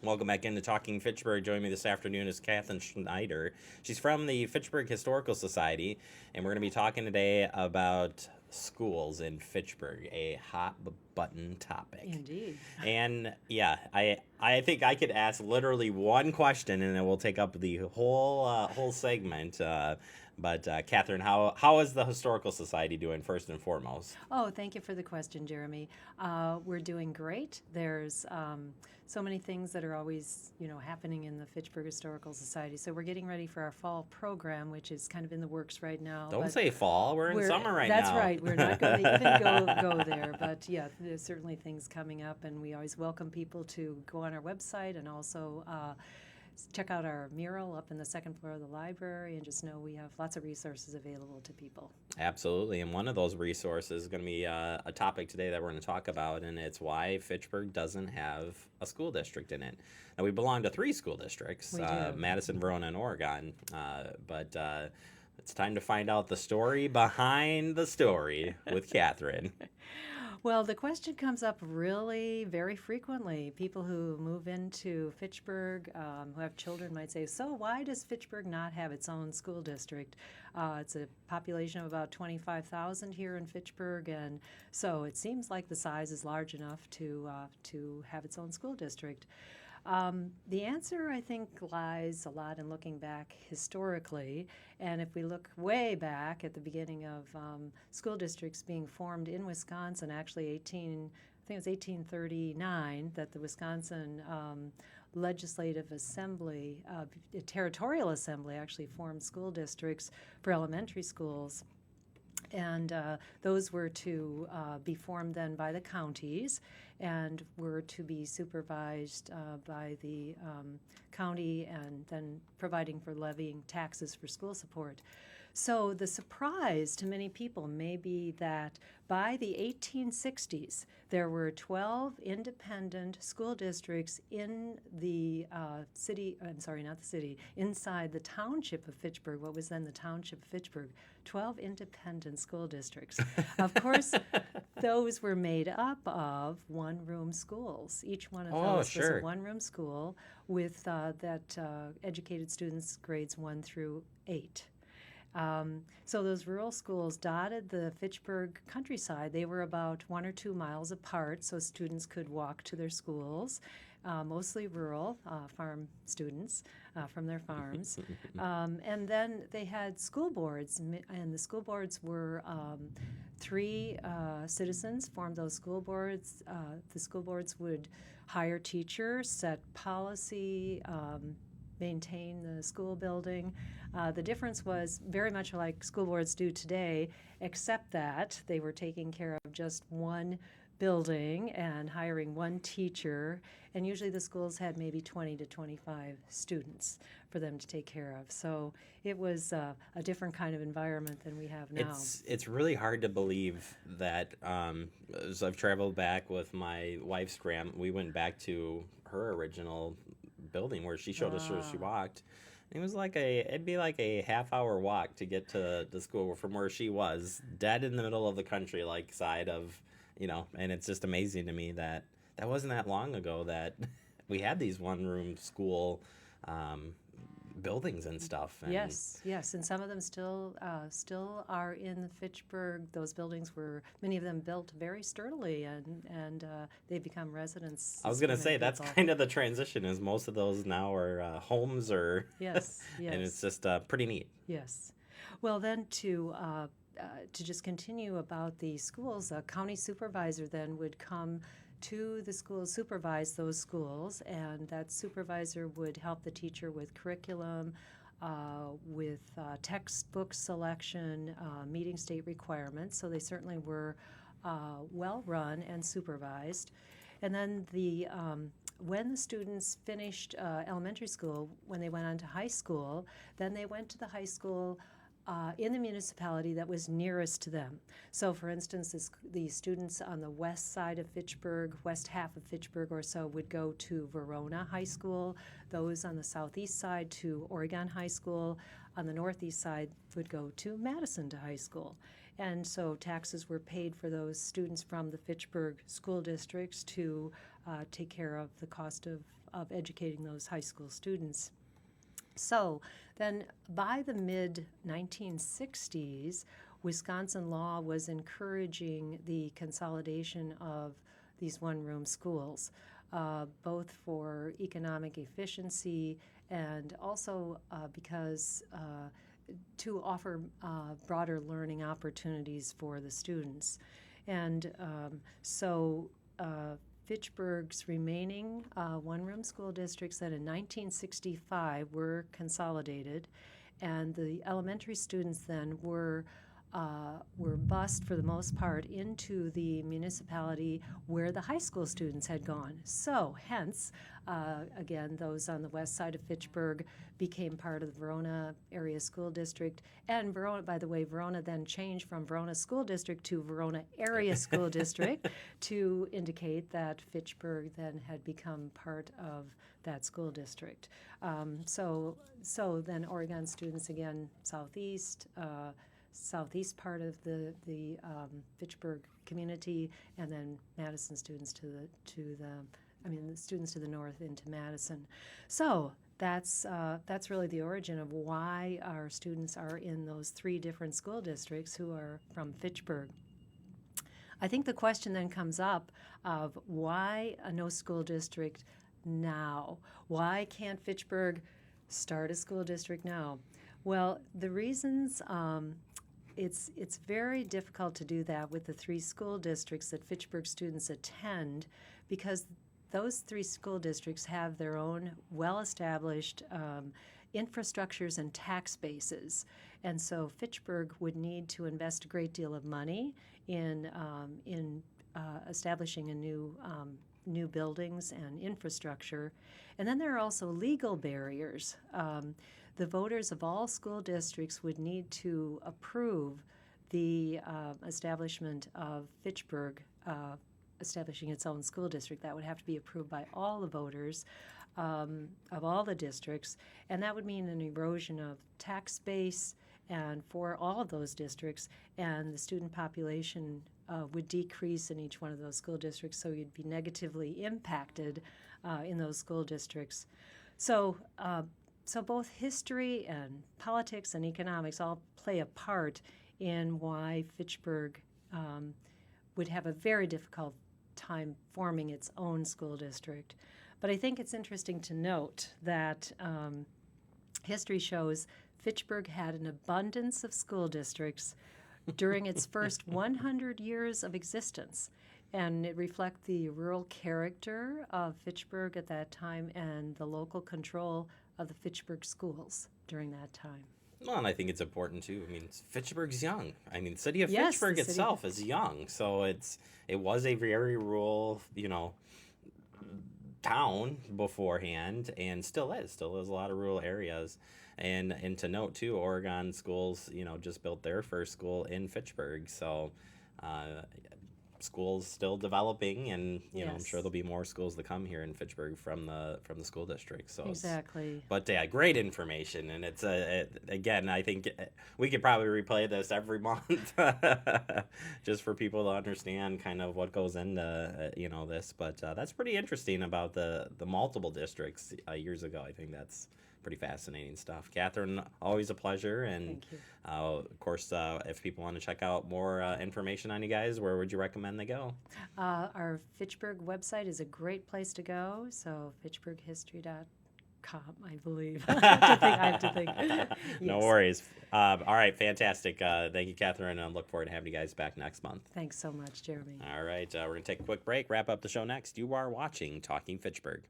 Welcome back into Talking Fitchburg. Joining me this afternoon is Katherine Schneider. She's from the Fitchburg Historical Society, and we're going to be talking today about schools in Fitchburg, a hot button topic. Indeed. And yeah, I think I could ask literally one question, and it will take up the whole segment. But Catherine, how is the Historical Society doing first and foremost? Oh, thank you for the question, Jeremy. We're doing great. There's so many things that are always, happening in the Fitchburg Historical Society. So we're getting ready for our fall program, which is kind of in the works right now. Don't but say fall. We're in summer right That's now. right. We're not going to even go there. But yeah, there's certainly things coming up, and we always welcome people to go on our website and also check out our mural up in the second floor of the library, and just know we have lots of resources available to people. Absolutely. And one of those resources is going to be a topic today that we're going to talk about, and it's why Fitchburg doesn't have a school district in it. Now, we belong to three school districts, We do. Madison, Verona, and Oregon. But it's time to find out the story behind the story with Catherine. Well, the question comes up really very frequently. People who move into Fitchburg, who have children, might say, so why does Fitchburg not have its own school district? It's a population of about 25,000 here in Fitchburg, and so it seems like the size is large enough to have its own school district. The answer, I think, lies a lot in looking back historically. And if we look way back at the beginning of school districts being formed in Wisconsin, actually I think it was 1839 that the Wisconsin Legislative Assembly, Territorial Assembly, actually formed school districts for elementary schools. And those were to be formed then by the counties and were to be supervised by the county and then providing for levying taxes for school support. So the surprise to many people may be that by the 1860s, there were 12 independent school districts in the inside the township of Fitchburg, what was then the township of Fitchburg, 12 independent school districts. Of course, those were made up of one-room schools. Each one of those was a one-room school with that educated students grades 1 through 8. So those rural schools dotted the Fitchburg countryside. They were about 1 or 2 miles apart, so students could walk to their schools, mostly rural farm students from their farms. And then they had school boards, and the school boards were 3 citizens formed those school boards. The school boards would hire teachers, set policy, maintain the school building. The difference was very much like school boards do today, except that they were taking care of just one building and hiring one teacher, and usually the schools had maybe 20 to 25 students for them to take care of. So it was a different kind of environment than we have now. It's really hard to believe that as I've traveled back with my wife's we went back to her original building where she showed us where she walked. It was it'd be like a half-hour walk to get to the school from where she was, dead in the middle of the country, side of, and it's just amazing to me that wasn't that long ago that we had these one-room school buildings and stuff. And yes, and some of them still are in Fitchburg. Those buildings were, many of them, built very sturdily, and they've become residences. I was going to say that's kind of the transition. Is most of those now are homes or yes, and it's just pretty neat. Yes, well then to just continue about the schools, a county supervisor then would come to the schools, supervise those schools, and that supervisor would help the teacher with curriculum, with textbook selection, meeting state requirements. So they certainly were well run and supervised. And then when the students finished elementary school, when they went on to high school, then they went to the high school in the municipality that was nearest to them. So for instance, the students on the west side of Fitchburg, west half of Fitchburg or so, would go to Verona High School. Those on the southeast side to Oregon High School. On the northeast side would go to Madison to high school. And so taxes were paid for those students from the Fitchburg school districts to take care of the cost of educating those high school students. So then by the mid 1960s, Wisconsin law was encouraging the consolidation of these one-room schools, both for economic efficiency and also because to offer broader learning opportunities for the students. And so Fitchburg's remaining one-room school districts that in 1965 were consolidated, and the elementary students then were bused for the most part into the municipality where the high school students had gone. So hence, again, those on the west side of Fitchburg became part of the Verona Area School District. And Verona, by the way, Verona then changed from Verona School District to Verona Area School District to indicate that Fitchburg then had become part of that school district. So then Oregon students, again, southeast part of the Fitchburg community, and then Madison students the students to the north into Madison. So that's really the origin of why our students are in those three different school districts who are from Fitchburg. I think the question then comes up of why a no school district now? Why can't Fitchburg start a school district now? Well, the reasons, it's very difficult to do that with the three school districts that Fitchburg students attend, because those three school districts have their own well-established infrastructures and tax bases. And so Fitchburg would need to invest a great deal of money in establishing a new buildings and infrastructure. And then there are also legal barriers. The voters of all school districts would need to approve the establishment of Fitchburg establishing its own school district. That would have to be approved by all the voters of all the districts, and that would mean an erosion of tax base and for all of those districts, and the student population would decrease in each one of those school districts, so you'd be negatively impacted in those school districts. So both history and politics and economics all play a part in why Fitchburg would have a very difficult time forming its own school district. But I think it's interesting to note that history shows Fitchburg had an abundance of school districts during its first 100 years of existence. And it reflects the rural character of Fitchburg at that time and the local control of the Fitchburg schools during that time. Well, and I think it's important too. I mean, Fitchburg's young. I mean, the city of Yes, Fitchburg the city- itself is young, so it was a very rural, town beforehand, and still is a lot of rural areas. And to note too, Oregon schools, just built their first school in Fitchburg, so schools still developing, and I'm Yes. sure there'll be more schools to come here in Fitchburg from the school district. So Exactly. But yeah, great information, and it's again, I think we could probably replay this every month, just for people to understand kind of what goes into this. But that's pretty interesting about the multiple districts years ago. I think that's pretty fascinating stuff. Catherine, always a pleasure, and Thank you. of course, if people want to check out more information on you guys, where would you recommend they go? Our Fitchburg website is a great place to go, so fitchburghistory.com, I believe. I have to think. No Yes. worries. All right, fantastic. Thank you, Catherine, and I look forward to having you guys back next month. Thanks so much, Jeremy. All right, we're going to take a quick break, wrap up the show next. You are watching Talking Fitchburg.